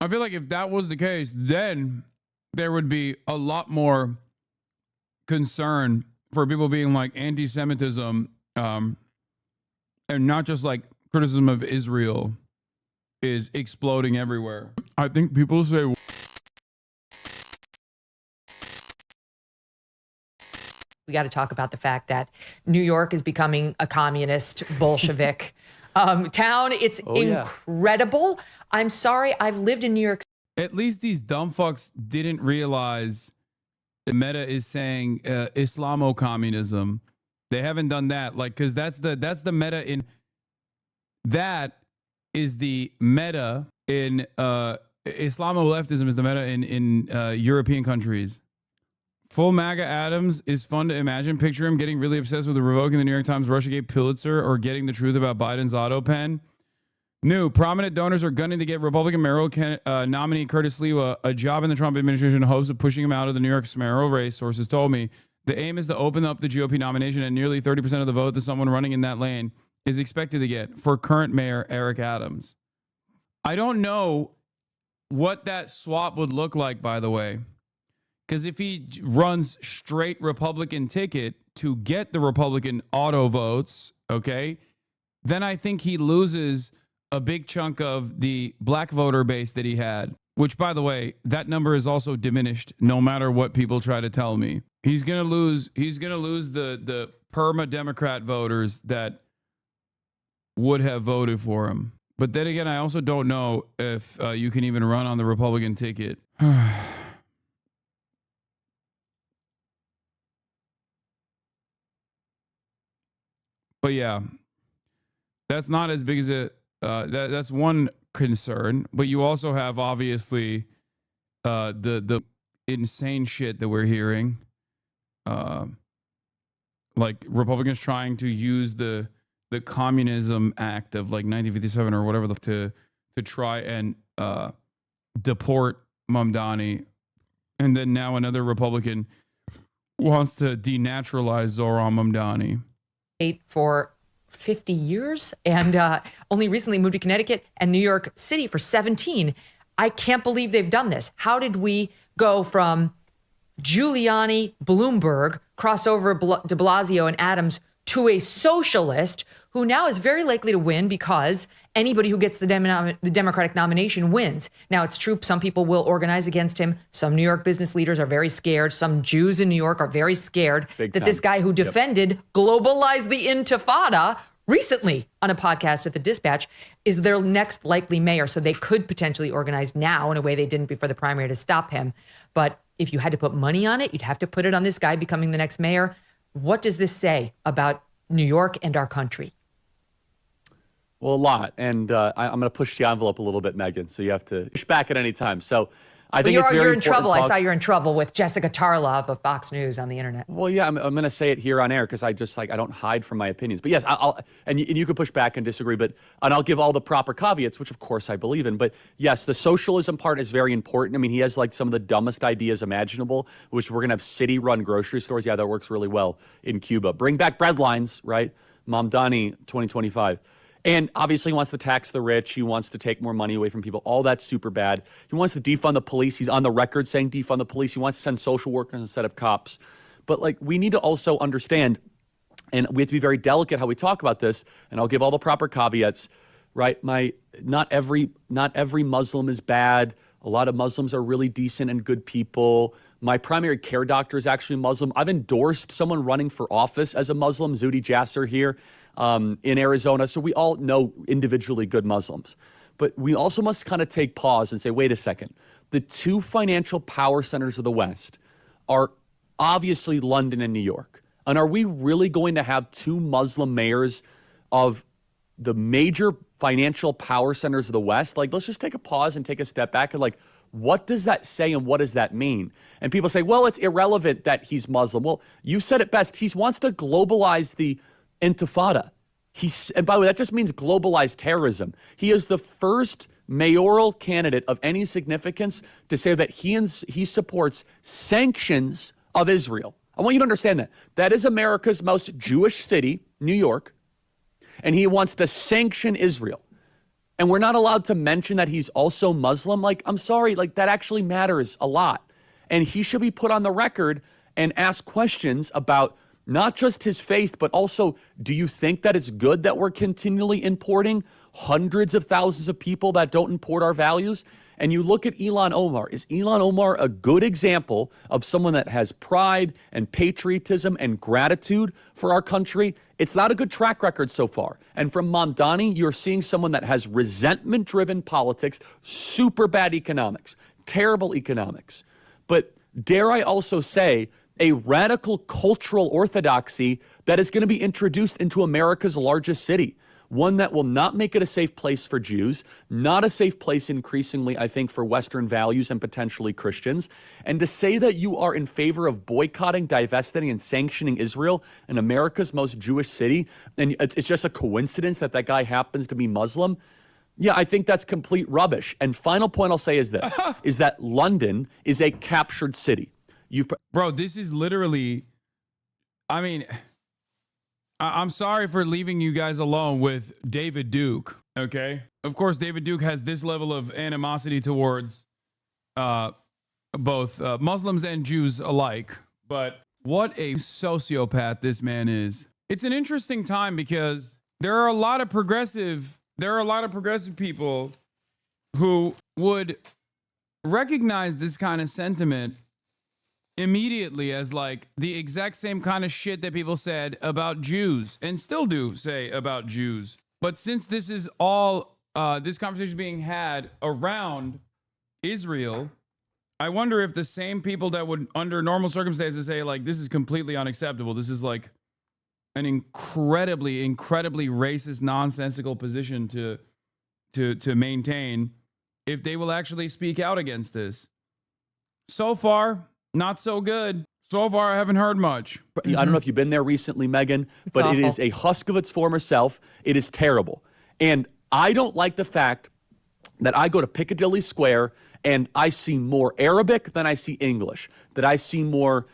I feel like if that was the case, then there would be a lot more concern for people being like anti-Semitism, and not just like criticism of Israel is exploding everywhere. I think people say we got to talk about the fact that New York is becoming a communist Bolshevik town. It's incredible. Yeah. I'm sorry. I've lived in New York. At least these dumb fucks didn't realize the Meta is saying Islamo-communism. They haven't done that. Like, because that's the meta in... That is the meta in... Islamo-leftism is the meta in European countries. Full MAGA Adams is fun to imagine. Picture him getting really obsessed with revoking the New York Times Russiagate Pulitzer or getting the truth about Biden's auto pen. New prominent donors are gunning to get Republican mayoral nominee Curtis Lewa a job in the Trump administration in hopes of pushing him out of the New York mayoral race. Sources told me the aim is to open up the GOP nomination, and nearly 30% of the vote that someone running in that lane is expected to get for current mayor Eric Adams. I don't know what that swap would look like, by the way. Because if he runs straight Republican ticket to get the Republican auto votes, okay, then I think he loses a big chunk of the black voter base that he had, which, by the way, that number is also diminished no matter what people try to tell me. He's going to lose the perma-Democrat voters that would have voted for him. But then again, I also don't know if you can even run on the Republican ticket. But yeah, that's not as big as it. That's one concern. But you also have obviously the insane shit that we're hearing, like Republicans trying to use the Communism Act of like 1957 or whatever to try and deport Mamdani, and then now another Republican wants to denaturalize Zohran Mamdani. For 50 years and only recently moved to Connecticut and New York City for 17. I can't believe they've done this. How did we go from Giuliani, Bloomberg, crossover de Blasio and Adams to a socialist who now is very likely to win because anybody who gets the Democratic nomination wins. Now, it's true, some people will organize against him. Some New York business leaders are very scared. Some Jews in New York are very scared that this guy who defended globalized the Intifada recently on a podcast at the Dispatch is their next likely mayor. So they could potentially organize now in a way they didn't before the primary to stop him. But if you had to put money on it, you'd have to put it on this guy becoming the next mayor. What does this say about New York and our country? Well, a lot. And I'm going to push the envelope a little bit, Megan, so you have to push back at any time. So I think it's very you're in trouble. I saw you're in trouble with Jessica Tarlov of Fox News on the internet. Well, yeah, I'm going to say it here on air because I don't hide from my opinions. But yes, and you can push back and disagree, and I'll give all the proper caveats, which of course I believe in. But yes, the socialism part is very important. I mean, he has like some of the dumbest ideas imaginable, which we're going to have city-run grocery stores. Yeah, that works really well in Cuba. Bring back bread lines, right? Mamdani 2025. And obviously he wants to tax the rich. He wants to take more money away from people. All that's super bad. He wants to defund the police. He's on the record saying defund the police. He wants to send social workers instead of cops. But like, we need to also understand, and we have to be very delicate how we talk about this, and I'll give all the proper caveats, right? Not every Muslim is bad. A lot of Muslims are really decent and good people. My primary care doctor is actually Muslim. I've endorsed someone running for office as a Muslim, Zuhdi Jasser here in Arizona. So we all know individually good Muslims. But we also must kind of take pause and say, wait a second. The two financial power centers of the West are obviously London and New York. And are we really going to have two Muslim mayors of the major financial power centers of the West? Like, let's just take a pause and take a step back and like, what does that say and what does that mean? And people say, well, it's irrelevant that he's Muslim. Well, you said it best. He wants to globalize the Intifada. And by the way, that just means globalized terrorism. He is the first mayoral candidate of any significance to say that he supports sanctions of Israel. I want you to understand that. That is America's most Jewish city, New York, and he wants to sanction Israel. and we're not allowed to mention that he's also Muslim. Like, I'm sorry, like that actually matters a lot. And he should be put on the record and ask questions about not just his faith, but also, do you think that it's good that we're continually importing hundreds of thousands of people that don't import our values? And you look at Ilhan Omar. Is Ilhan Omar a good example of someone that has pride and patriotism and gratitude for our country? It's not a good track record so far. And from Mamdani, you're seeing someone that has resentment-driven politics, super bad economics, terrible economics. But dare I also say, a radical cultural orthodoxy that is going to be introduced into America's largest city. One that will not make it a safe place for Jews, not a safe place increasingly, I think, for Western values and potentially Christians. And to say that you are in favor of boycotting, divesting, and sanctioning Israel in America's most Jewish city, and it's just a coincidence that that guy happens to be Muslim, yeah, I think that's complete rubbish. And final point I'll say is this, is that London is a captured city. Bro, this is literally, I mean, I'm sorry for leaving you guys alone with David Duke, okay? Of course, David Duke has this level of animosity towards both Muslims and Jews alike, but what a sociopath this man is. It's an interesting time because there are a lot of progressive people who would recognize this kind of sentiment immediately as like the exact same kind of shit that people said about Jews and still do say about Jews. But since this is all, this conversation is being had around Israel, I wonder if the same people that would under normal circumstances say like, this is completely unacceptable. This is like an incredibly racist, nonsensical position to maintain, if they will actually speak out against this. So far, not so good. So far, I haven't heard much. I don't know if you've been there recently, Megan, but awful. It is a husk of its former self. It is terrible. And I don't like the fact that I go to Piccadilly Square and I see more Arabic than I see English, that I see more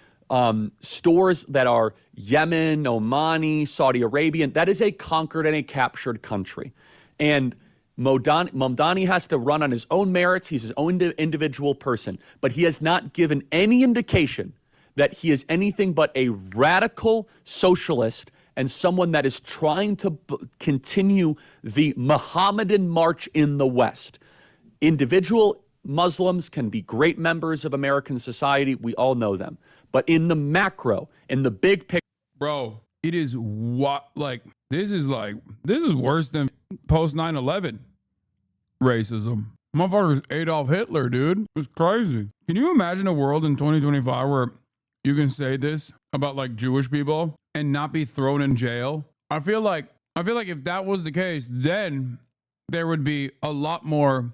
stores that are Yemen, Omani, Saudi Arabian. That is a conquered and a captured country. And Mamdani has to run on his own merits. He's his own individual person. But he has not given any indication that he is anything but a radical socialist and someone that is trying to continue the Mohammedan march in the West. Individual Muslims can be great members of American society. We all know them. But in the macro, in the big picture. Bro, it is this is worse than post 9/11 racism. Motherfuckers Adolf Hitler, dude. It's crazy. Can you imagine a world in 2025 where you can say this about like Jewish people and not be thrown in jail? I feel like if that was the case, then there would be a lot more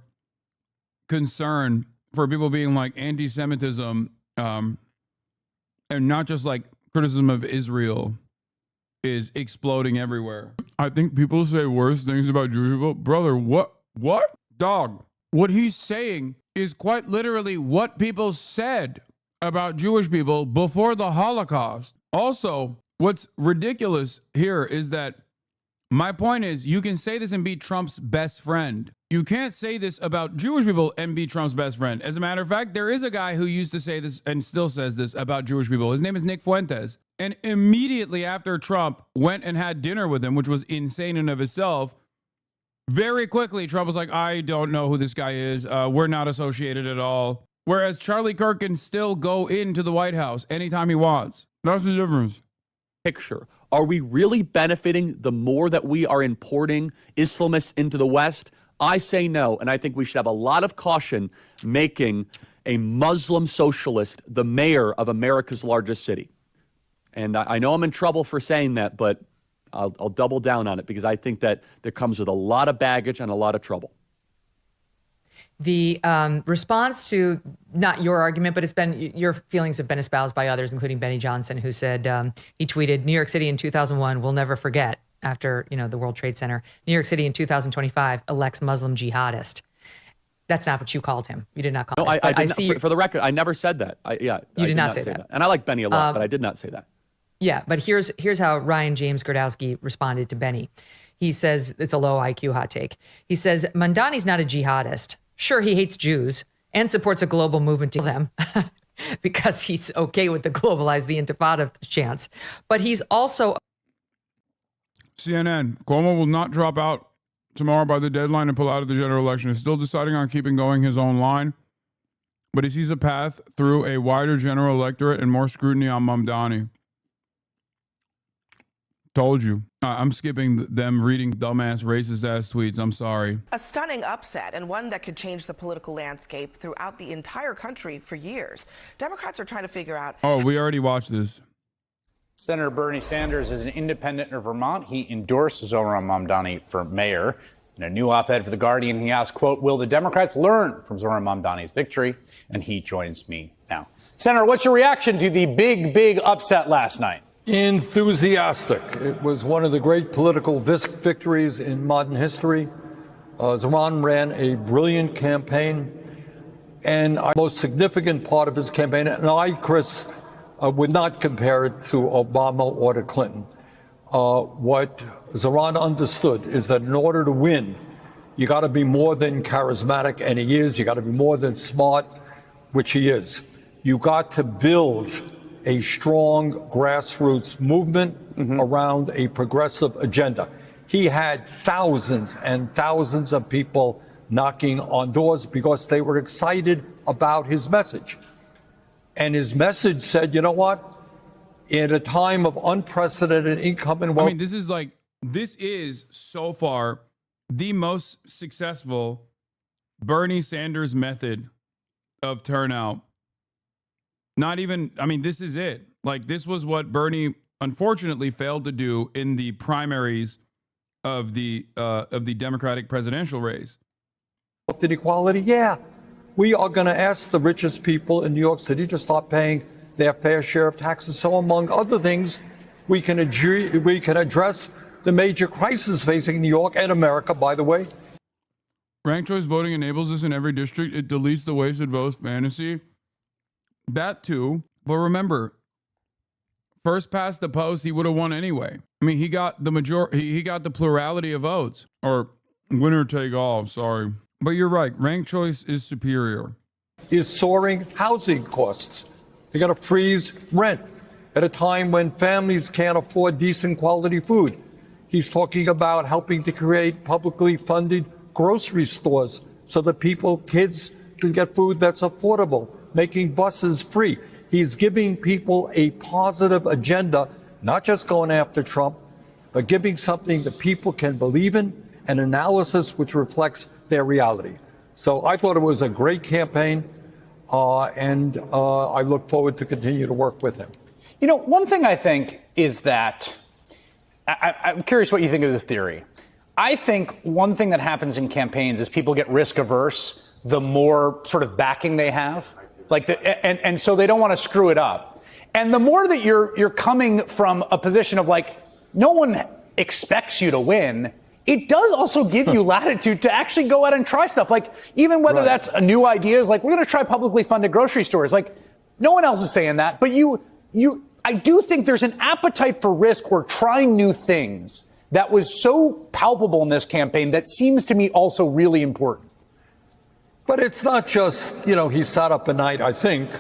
concern for people being like anti-Semitism, and not just like criticism of Israel is exploding everywhere. I think people say worse things about Jewish people. Brother, what? Dog, what he's saying is quite literally what people said about Jewish people before the Holocaust. Also, what's ridiculous here is that my point is you can say this and be Trump's best friend. You can't say this about Jewish people and be Trump's best friend. As a matter of fact, there is a guy who used to say this and still says this about Jewish people. His name is Nick Fuentes. And immediately after Trump went and had dinner with him, which was insane in of itself, very quickly Trump was like, I don't know who this guy is. We're not associated at all. Whereas Charlie Kirk can still go into the White House anytime he wants. That's the difference. Picture. Are we really benefiting the more that we are importing Islamists into the West? I say no, and I think we should have a lot of caution making a Muslim socialist the mayor of America's largest city. And I know I'm in trouble for saying that, but I'll double down on it because I think that there comes with a lot of baggage and a lot of trouble. The response to not your argument, but your feelings have been espoused by others, including Benny Johnson, who said he tweeted, "New York City in 2001 will never forget." After the World Trade Center, New York City in 2025 elects Muslim jihadist. That's not what you called him. You did not call him. No, I did not, for the record, I never said that. You did not say that. And I like Benny a lot, but I did not say that. Yeah, but here's how Ryan James Gordowski responded to Benny. He says it's a low IQ hot take. He says Mamdani's not a jihadist. Sure, he hates Jews and supports a global movement to kill them because he's okay with the globalize the intifada chants. But he's also CNN, Cuomo will not drop out tomorrow by the deadline and pull out of the general election. He's still deciding on keeping going his own line, but he sees a path through a wider general electorate and more scrutiny on Mamdani. Told you. I'm skipping them reading dumbass, racist-ass tweets. I'm sorry. A stunning upset, and one that could change the political landscape throughout the entire country for years. Democrats are trying to figure out... Oh, we already watched this. Senator Bernie Sanders is an independent in Vermont. He endorsed Zohran Mamdani for mayor. In a new op-ed for The Guardian, he asked, quote, will the Democrats learn from Zohran Mamdani's victory? And he joins me now. Senator, what's your reaction to the big upset last night? Enthusiastic. It was one of the great political victories in modern history. Zohran ran a brilliant campaign, and the most significant part of his campaign, and I, Chris, would not compare it to Obama or to Clinton. What Zohran understood is that in order to win, you got to be more than charismatic, and he is. You got to be more than smart, which he is. You got to build a strong grassroots movement around a progressive agenda. He had thousands and thousands of people knocking on doors because they were excited about his message. And his message said, you know what? In a time of unprecedented income and wealth. I mean, this is so far the most successful Bernie Sanders method of turnout. Not even, I mean, this is it. Like, this was what Bernie unfortunately failed to do in the primaries of the Democratic presidential race. Inequality, yeah. We are going to ask the richest people in New York City to stop paying their fair share of taxes. So among other things, we can address the major crisis facing New York and America, by the way. Ranked choice voting enables this in every district. It deletes the wasted votes fantasy. That too. But remember, first past the post, he would have won anyway. I mean, he got the he got the plurality of votes, or winner take all. Sorry. But you're right. Ranked choice is superior. Is soaring housing costs. They're going to freeze rent at a time when families can't afford decent quality food. He's talking about helping to create publicly funded grocery stores so that kids can get food that's affordable, making buses free. He's giving people a positive agenda, not just going after Trump, but giving something that people can believe in, an analysis which reflects their reality. So I thought it was a great campaign, and I look forward to continue to work with him. You know, one thing I think is that I'm curious what you think of this theory. I think one thing that happens in campaigns is people get risk averse the more sort of backing they have, and so they don't want to screw it up. And the more that you're coming from a position of like, no one expects you to win, it does also give you latitude to actually go out and try stuff. Like, even whether that's a new idea, is like, we're going to try publicly funded grocery stores. Like, no one else is saying that. But I do think there's an appetite for risk or trying new things that was so palpable in this campaign that seems to me also really important. But it's not just, he sat up at night, I think,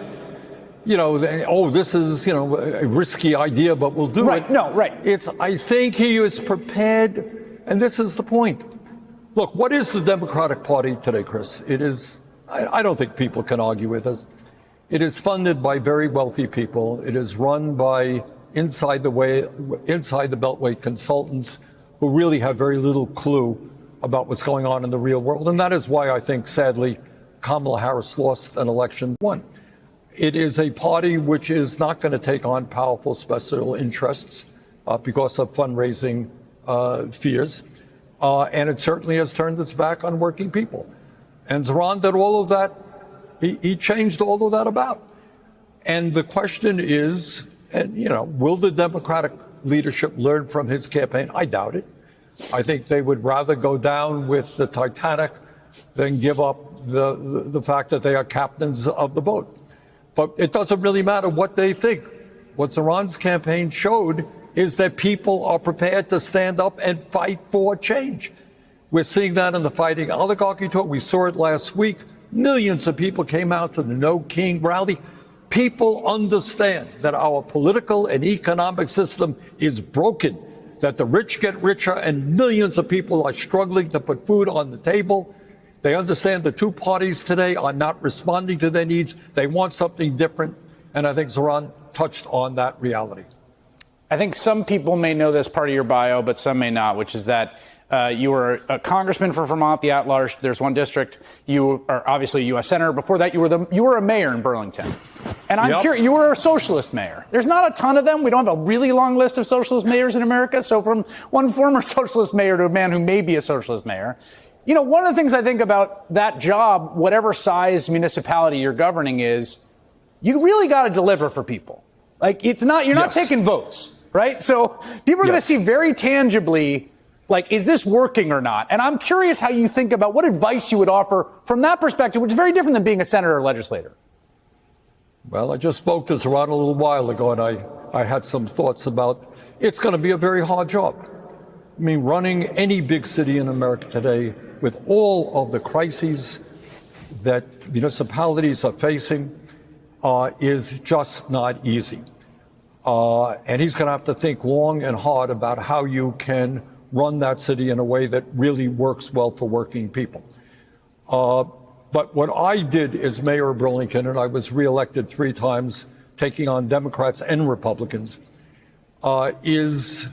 this is, a risky idea, but we'll do it. No, right. I think he is prepared. And this is the point. Look, what is the Democratic Party today, Chris? It is, I don't think people can argue with us. It is funded by very wealthy people. It is run by inside the Beltway consultants who really have very little clue about what's going on in the real world. And that is why I think, sadly, Kamala Harris lost an election won. It is a party which is not going to take on powerful special interests because of fundraising fears, and it certainly has turned its back on working people. And Zohran did all of that. He changed all of that about. And the question is, will the Democratic leadership learn from his campaign? I doubt it. I think they would rather go down with the Titanic than give up the fact that they are captains of the boat. But it doesn't really matter what they think. What Zohran's campaign showed is that people are prepared to stand up and fight for change. We're seeing that in the fighting oligarchy talk. We saw it last week. Millions of people came out to the No King rally. People understand that our political and economic system is broken, that the rich get richer and millions of people are struggling to put food on the table. They understand the two parties today are not responding to their needs. They want something different. And I think Zohran touched on that reality. I think some people may know this part of your bio, but some may not, which is that you were a congressman for Vermont, the at-large. There's one district. You are obviously a U.S. senator. Before that, you were a mayor in Burlington. And I'm curious, you were a socialist mayor. There's not a ton of them. We don't have a really long list of socialist mayors in America. So from one former socialist mayor to a man who may be a socialist mayor, you know, one of the things I think about that job, whatever size municipality you're governing is, you really got to deliver for people. Like, it's not, you're not taking votes, right? So people are going to see very tangibly, like, is this working or not? And I'm curious how you think about what advice you would offer from that perspective, which is very different than being a senator or legislator. Well, I just spoke to Zohran a little while ago, and I had some thoughts about it's going to be a very hard job. I mean, running any big city in America today with all of the crises that municipalities are facing is just not easy. And he's going to have to think long and hard about how you can run that city in a way that really works well for working people. But what I did as mayor of Burlington, and I was reelected 3 times, taking on Democrats and Republicans, is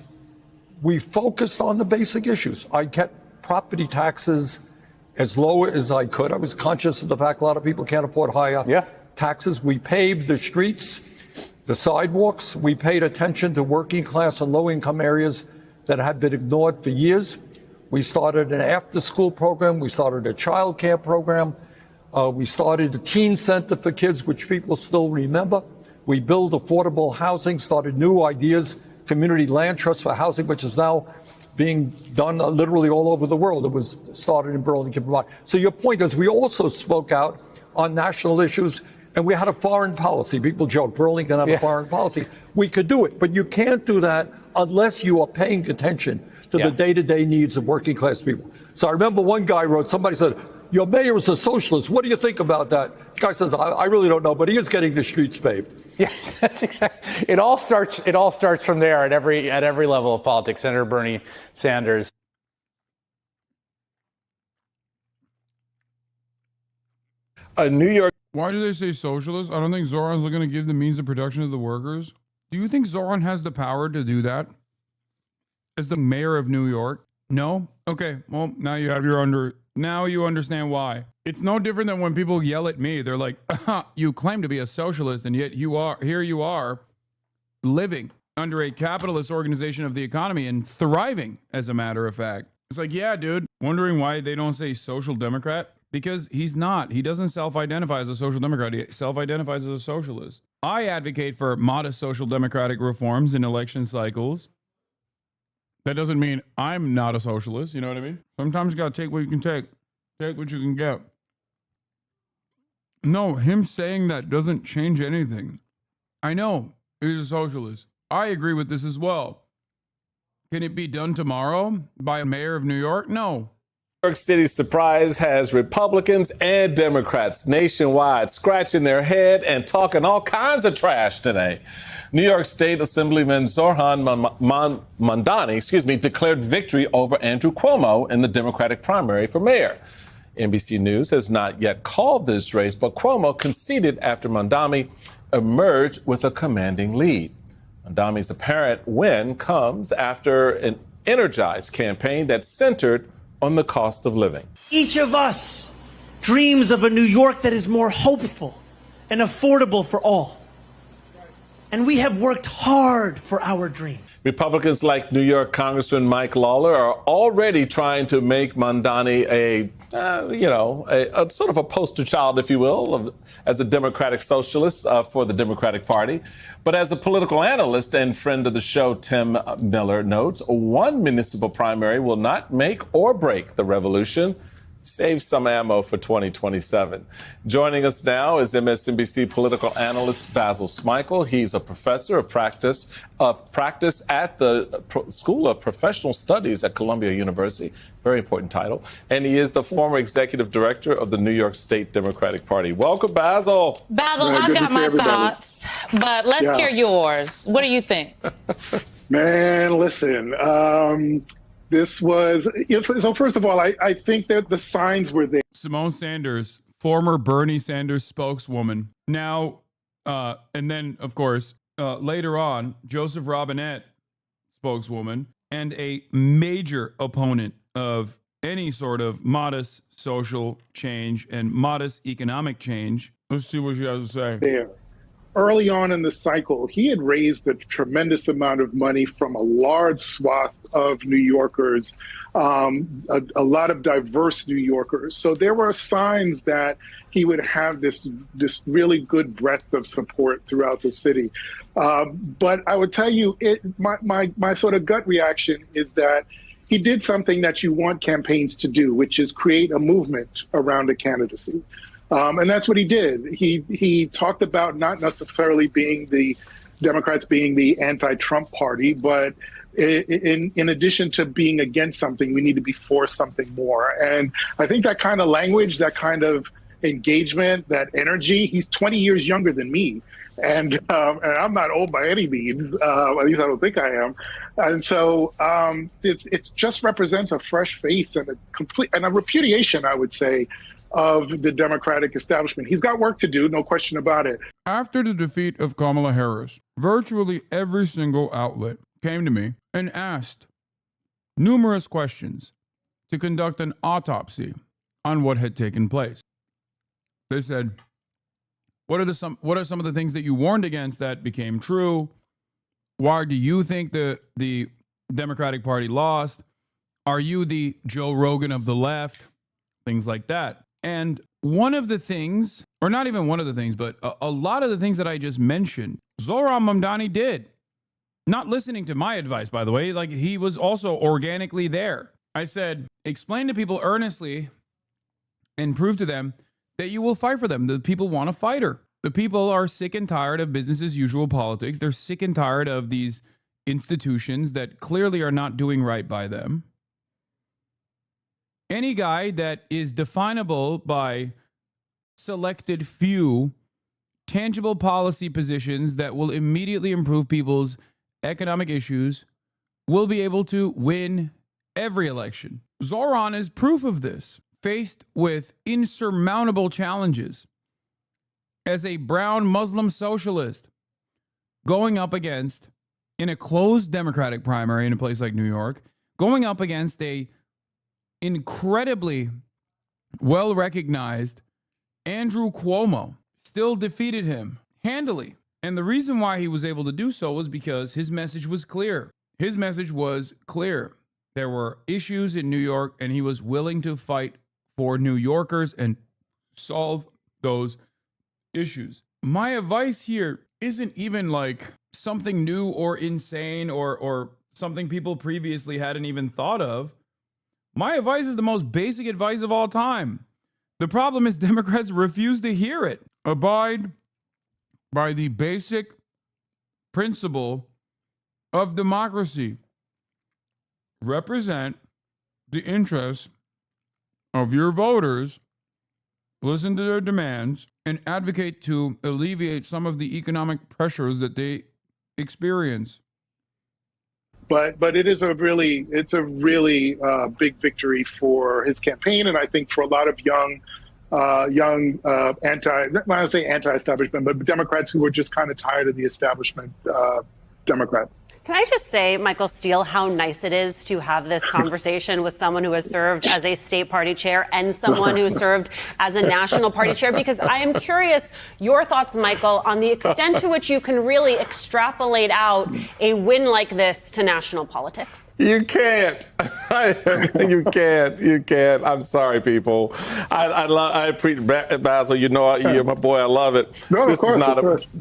we focused on the basic issues. I kept property taxes as low as I could. I was conscious of the fact a lot of people can't afford higher taxes. We paved the streets, the sidewalks. We paid attention to working class and low income areas that had been ignored for years. We started an after-school program. We started a child care program. We started a teen center for kids, which people still remember. We built affordable housing, started new ideas, community land trusts for housing, which is now being done literally all over the world. It was started in Burlington, Vermont. So your point is we also spoke out on national issues, and we had a foreign policy. People joke, Burlington had a foreign policy. We could do it, but you can't do that unless you are paying attention to the day-to-day needs of working class people. So I remember one guy wrote, somebody said, your mayor is a socialist. What do you think about that? The guy says, I really don't know, but he is getting the streets paved. Yes, that's exactly. It all starts from there at every level of politics. Senator Bernie Sanders. New York. Why do they say socialist? I don't think Zohran's looking to give the means of protection to the workers. Do you think Zohran has the power to do that? As the mayor of New York? No? Okay, well, now you understand why. It's no different than when people yell at me. They're like, you claim to be a socialist, and yet you are living under a capitalist organization of the economy and thriving, as a matter of fact. It's like, yeah, dude. Wondering why they don't say social democrat? Because he's not. He doesn't self-identify as a social democrat. He self-identifies as a socialist. I advocate for modest social democratic reforms in election cycles. That doesn't mean I'm not a socialist. You know what I mean? Sometimes you got to take what you can take. Take what you can get. No, him saying that doesn't change anything. I know he's a socialist. I agree with this as well. Can it be done tomorrow by a mayor of New York? No. New York City's surprise has Republicans and Democrats nationwide scratching their head and talking all kinds of trash today. New York State Assemblyman Zohran Mamdani, declared victory over Andrew Cuomo in the Democratic primary for mayor. NBC News has not yet called this race, but Cuomo conceded after Mamdani emerged with a commanding lead. Mamdani's apparent win comes after an energized campaign that centered on the cost of living. Each of us dreams of a New York that is more hopeful and affordable for all. And we have worked hard for our dream. Republicans like New York Congressman Mike Lawler are already trying to make Mamdani a sort of a poster child, if you will, as a Democratic socialist for the Democratic Party. But as a political analyst and friend of the show, Tim Miller notes, one municipal primary will not make or break the revolution. save some ammo for 2027. Joining us now is MSNBC political analyst Basil Smikle. He's a professor of practice at the School of Professional Studies at Columbia University. Very important title. And he is the former executive director of the New York State Democratic Party. Welcome, Basil. Basil, I've got my thoughts, but let's hear yours. What do you think? Man, listen, this was, so first of all, I think that the signs were there. Simone Sanders, former Bernie Sanders spokeswoman. Now, and then, of course, later on, Joseph Robinette, spokeswoman, and a major opponent of any sort of modest social change and modest economic change. Let's see what she has to say. There. Early on in the cycle, he had raised a tremendous amount of money from a large swath of New Yorkers, a lot of diverse New Yorkers. So there were signs that he would have this really good breadth of support throughout the city. But I would tell you, my sort of gut reaction is that he did something that you want campaigns to do, which is create a movement around a candidacy. And that's what he did. He talked about not necessarily being the Democrats being the anti-Trump party, but in addition to being against something, we need to be for something more. And I think that kind of language, that kind of engagement, that energy, he's 20 years younger than me. And I'm not old by any means, at least I don't think I am. And so it just represents a fresh face and a repudiation, I would say, of the Democratic establishment. He's got work to do, no question about it. After the defeat of Kamala Harris, virtually every single outlet came to me and asked numerous questions to conduct an autopsy on what had taken place. They said, what are some of the things that you warned against that became true? Why do you think the Democratic Party lost? Are you the Joe Rogan of the left? Things like that. And one of the things, or not even one of the things, but a lot of the things that I just mentioned, Zohran Mamdani did. Not listening to my advice, by the way, like he was also organically there. I said, explain to people earnestly and prove to them that you will fight for them. The people want a fighter. The people are sick and tired of business as usual politics. They're sick and tired of these institutions that clearly are not doing right by them. Any guy that is definable by selected few tangible policy positions that will immediately improve people's economic issues will be able to win every election. Zohran is proof of this, faced with insurmountable challenges as a brown Muslim socialist going up against, in a closed Democratic primary in a place like New York, going up against a incredibly well-recognized Andrew Cuomo, still defeated him handily. And the reason why he was able to do so was because his message was clear. His message was clear. There were issues in New York, and he was willing to fight for New Yorkers and solve those issues. My advice here isn't even like something new or insane or something people previously hadn't even thought of. My advice is the most basic advice of all time. The problem is Democrats refuse to hear it. Abide by the basic principle of democracy. Represent the interests of your voters, listen to their demands, and advocate to alleviate some of the economic pressures that they experience. But it is a really big victory for his campaign, and I think for a lot of young anti-establishment, but Democrats who were just kind of tired of the establishment Democrats. Can I just say, Michael Steele, how nice it is to have this conversation with someone who has served as a state party chair and someone who served as a national party chair? Because I am curious your thoughts, Michael, on the extent to which you can really extrapolate out a win like this to national politics. You can't. You can't. I'm sorry, people. I appreciate Basil. You know, you're my boy. I love it. No,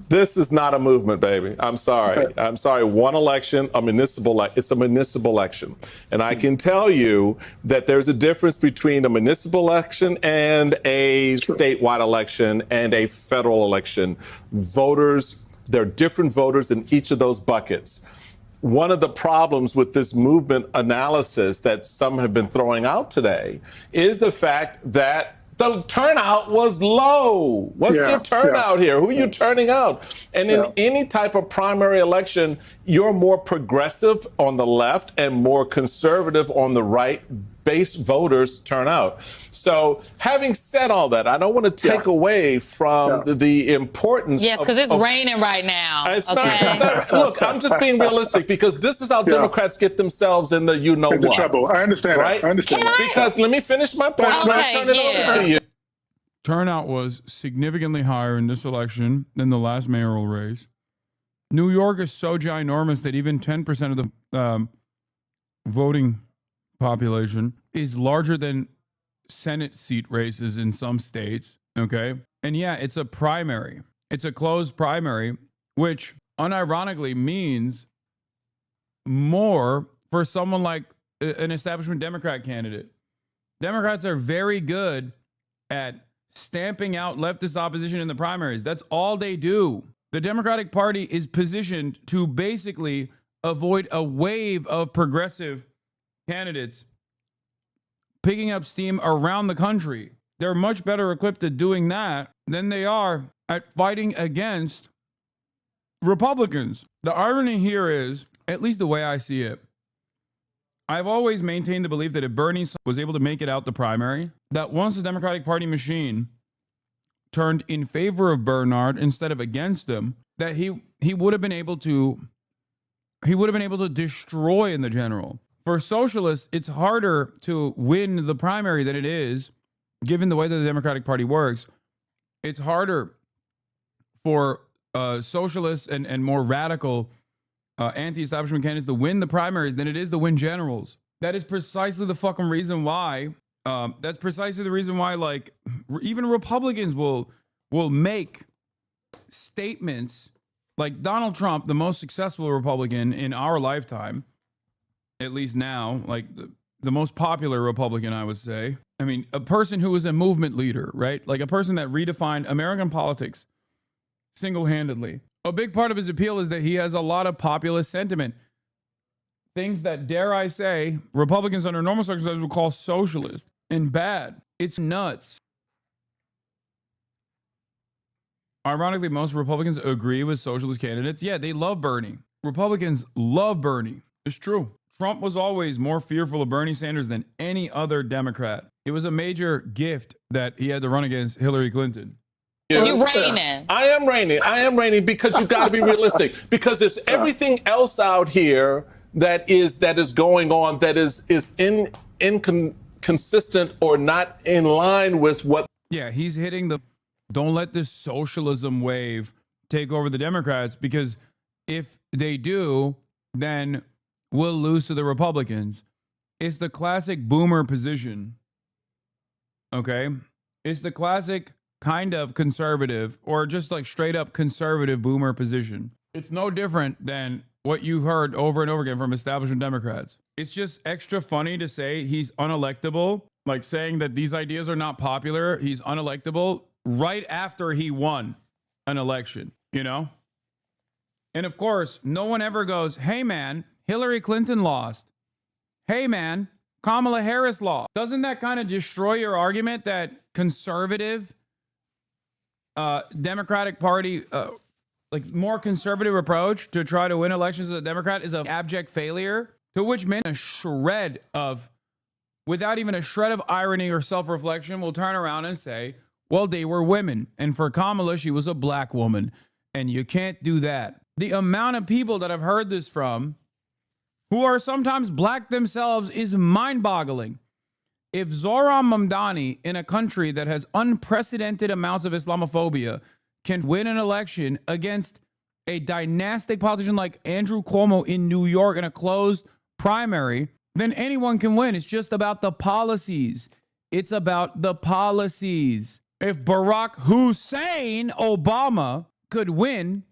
This is not a movement, baby. I'm sorry. Okay. I'm sorry. One election, it's a municipal election, and I can tell you that there's a difference between a municipal election and a statewide election and a federal election. Voters, there are different voters in each of those buckets. One of the problems with this movement analysis that some have been throwing out today is the fact that the turnout was low. What's your turnout here? Who are you turning out? And in any type of primary election, you're more progressive on the left and more conservative on the right. Base voters turn out. So having said all that, I don't want to take away from the importance. Yes, because it's raining right now. It's not, look, I'm just being realistic because this is how Democrats get themselves in the what. Trouble. I understand. Right? I understand. Because let me finish my point. Okay, turn it over to you. Turnout was significantly higher in this election than the last mayoral race. New York is so ginormous that even 10% of the voting population is larger than Senate seat races in some states. Okay. And yeah, it's a primary. It's a closed primary, which unironically means more for someone like an establishment Democrat candidate. Democrats are very good at stamping out leftist opposition in the primaries. That's all they do. The Democratic Party is positioned to basically avoid a wave of progressive candidates picking up steam around the country. They're much better equipped at doing that than they are at fighting against Republicans. The irony here is, at least the way I see it, I've always maintained the belief that if Bernie was able to make it out the primary, that once the Democratic Party machine turned in favor of Bernard instead of against him, that he would have been able to destroy in the general. For socialists, it's harder to win the primary than it is, given the way that the Democratic Party works. It's harder for socialists and more radical anti-establishment candidates to win the primaries than it is to win generals. That is precisely the fucking reason why. That's precisely the reason why, like, even Republicans will make statements like Donald Trump, the most successful Republican in our lifetime, at least now, like the most popular Republican, I would say. I mean, a person who is a movement leader, right? Like a person that redefined American politics single-handedly. A big part of his appeal is that he has a lot of populist sentiment. Things that, dare I say, Republicans under normal circumstances would call socialist and bad. It's nuts. Ironically, most Republicans agree with socialist candidates. Yeah, they love Bernie. Republicans love Bernie. It's true. Trump was always more fearful of Bernie Sanders than any other Democrat. It was a major gift that he had to run against Hillary Clinton. You raining. I am raining because you've got to be realistic. Because there's everything else out here that is going on that is inconsistent or not in line with what. Yeah, he's hitting the don't let this socialism wave take over the Democrats, because if they do, then we'll lose to the Republicans. It's the classic boomer position. Okay? It's the classic kind of conservative or just like straight up conservative boomer position. It's no different than what you heard over and over again from establishment Democrats. It's just extra funny to say he's unelectable, like saying that these ideas are not popular. He's unelectable right after he won an election, you know? And of course, no one ever goes, hey man, Hillary Clinton lost. Hey man, Kamala Harris lost. Doesn't that kind of destroy your argument that conservative Democratic Party, like more conservative approach to try to win elections as a Democrat is an abject failure? To which men, without even a shred of irony or self-reflection, will turn around and say, well, they were women. And for Kamala, she was a black woman. And you can't do that. The amount of people that I've heard this from who are sometimes black themselves is mind-boggling. If Zohran Mamdani, in a country that has unprecedented amounts of Islamophobia, can win an election against a dynastic politician like Andrew Cuomo in New York in a closed primary, then anyone can win. It's just about the policies. It's about the policies. If Barack Hussein Obama could win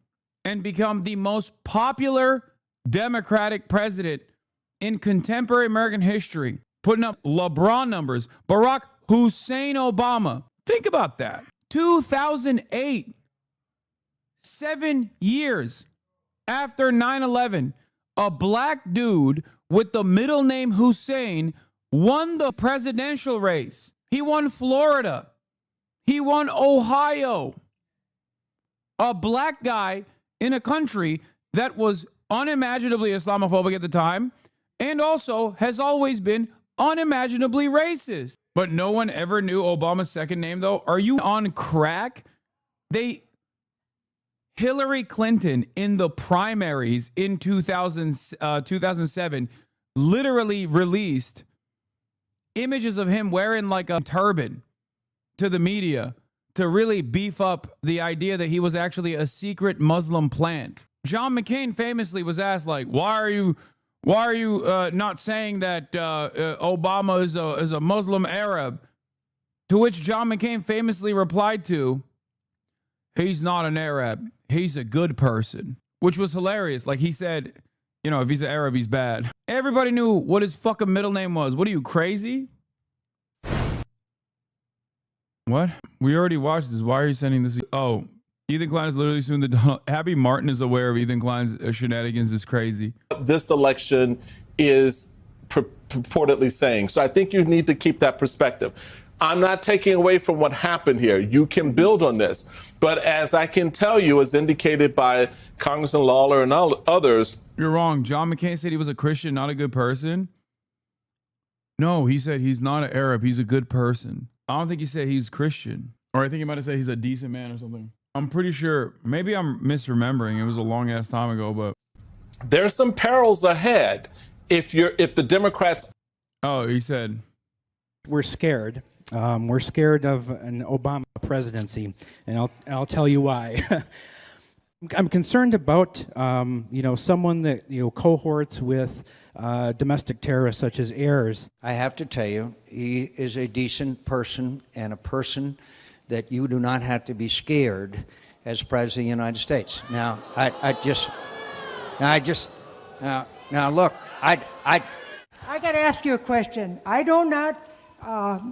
and become the most popular Democratic president in contemporary American history, putting up LeBron numbers, Barack Hussein Obama, think about that. 2008, 7 years after 9/11, a black dude with the middle name Hussein won the presidential race. He won Florida. He won Ohio. A black guy in a country that was unimaginably Islamophobic at the time and also has always been unimaginably racist. But no one ever knew Obama's second name, though. Are you on crack? Hillary Clinton in the primaries in 2007 literally released images of him wearing like a turban to the media to really beef up the idea that he was actually a secret Muslim plant. John McCain famously was asked, like, why are you not saying that Obama is a Muslim Arab? To which John McCain famously replied to, he's not an Arab. He's a good person, which was hilarious. Like he said, you know, if he's an Arab, he's bad. Everybody knew what his fucking middle name was. What are you, crazy? What? We already watched this. Why are you sending this? Oh, Ethan Klein is literally suing the Donald. Abby Martin is aware of Ethan Klein's shenanigans. Is crazy. This election is purportedly saying. So I think you need to keep that perspective. I'm not taking away from what happened here. You can build on this. But as I can tell you, as indicated by Congressman Lawler and others. You're wrong. John McCain said he was a Christian, not a good person. No, he said he's not an Arab. He's a good person. I don't think he said he's Christian. Or I think he might have said he's a decent man or something. I'm pretty sure. Maybe I'm misremembering. It was a long ass time ago, but there's some perils ahead if the Democrats. Oh, he said we're scared. We're scared of an Obama presidency, and I'll tell you why. I'm concerned about someone that cohorts with domestic terrorists such as heirs. I have to tell you, he is a decent person and a person that you do not have to be scared as President of the United States. Now, look, I got to ask you a question. I do not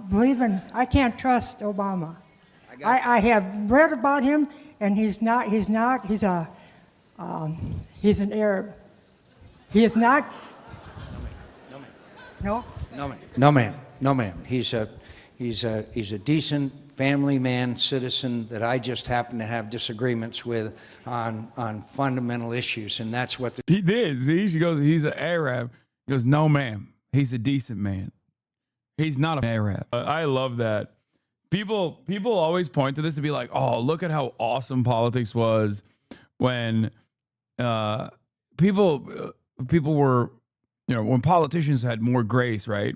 believe I can't trust Obama. I have read about him, and he's an Arab. He is not. No, ma'am. He's a decent family man, citizen that I just happen to have disagreements with on fundamental issues, and that's what he did. See, she goes, he's an Arab. He goes, no, ma'am. He's a decent man. He's not an Arab. I love that. People always point to this to be like, oh, look at how awesome politics was when people were, when politicians had more grace, right?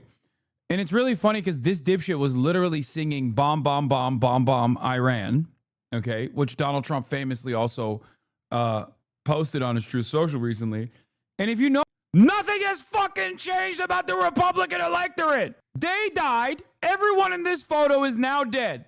And it's really funny because this dipshit was literally singing bomb, bomb, bomb, bomb, bomb, Iran, okay, which Donald Trump famously also posted on his Truth Social recently. And if you know, nothing has fucking changed about the Republican electorate. They died. Everyone in this photo is now dead.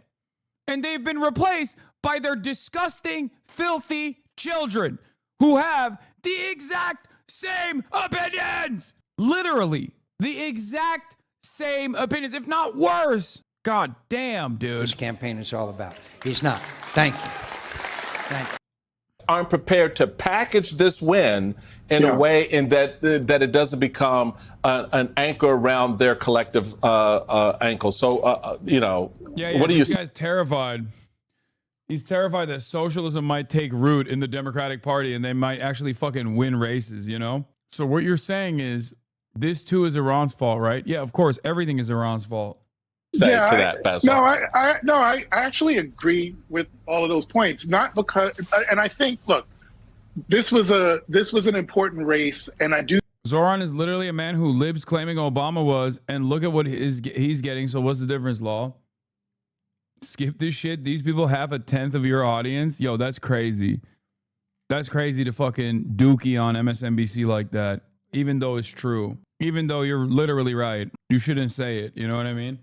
And they've been replaced by their disgusting, filthy children who have the exact same opinions. Literally, the exact same opinions, if not worse. God damn, dude. This campaign is all about. He's not. Thank you. Aren't prepared to package this win in a way in that it doesn't become an anchor around their collective ankle. So, what do you? This guy's terrified. He's terrified that socialism might take root in the Democratic Party and they might actually fucking win races. So what you're saying is this too is Iran's fault, right? Yeah, of course, everything is Iran's fault. I actually agree with all of those points. Not because, and I think, look, this was an important race, and I do. Zohran is literally a man who libs claiming Obama was, and look at what he's getting. So what's the difference, Law? Skip this shit. These people have 1/10 of your audience. Yo, that's crazy. That's crazy to fucking dookie on MSNBC like that, even though it's true. Even though you're literally right. You shouldn't say it. You know what I mean?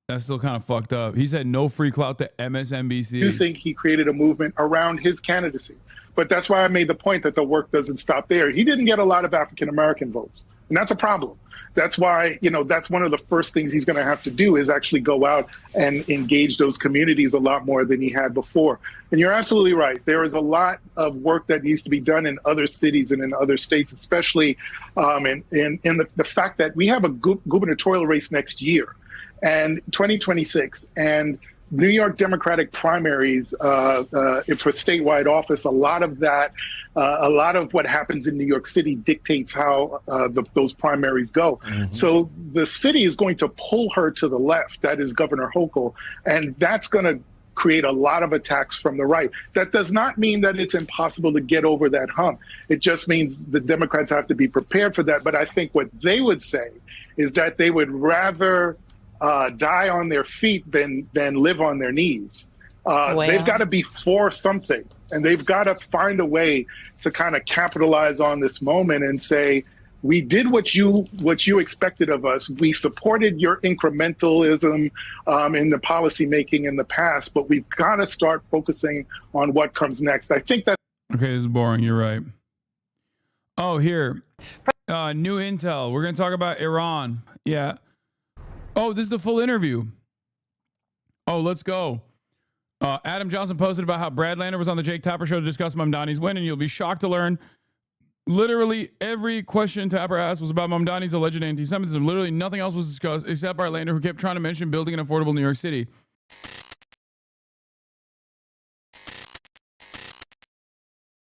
That's still kind of fucked up. He said no free clout to MSNBC. I do think he created a movement around his candidacy. But that's why I made the point that the work doesn't stop there. He didn't get a lot of African-American votes. And that's a problem. That's why, that's one of the first things he's going to have to do is actually go out and engage those communities a lot more than he had before. And you're absolutely right. There is a lot of work that needs to be done in other cities and in other states, especially in the fact that we have a gubernatorial race next year and 2026 and New York Democratic primaries for statewide office. A lot of what happens in New York City dictates how those primaries go. Mm-hmm. So the city is going to pull her to the left. That is Governor Hochul, and that's going to create a lot of attacks from the right. That does not mean that it's impossible to get over that hump. It just means the Democrats have to be prepared for that. But I think what they would say is that they would rather die on their feet than live on their knees. They've got to be for something, and they've got to find a way to kind of capitalize on this moment and say, we did what you expected of us. We supported your incrementalism in the policy making in the past, but we've got to start focusing on what comes next. I think that. Okay, this is boring. You're right. Oh, here. New intel. We're going to talk about Iran. Yeah. Oh, this is the full interview. Oh, let's go. Adam Johnson posted about how Brad Lander was on the Jake Tapper show to discuss Mamdani's win, and you'll be shocked to learn literally every question Tapper asked was about Mamdani's alleged anti-Semitism. Literally nothing else was discussed except Brad Lander, who kept trying to mention building an affordable New York City.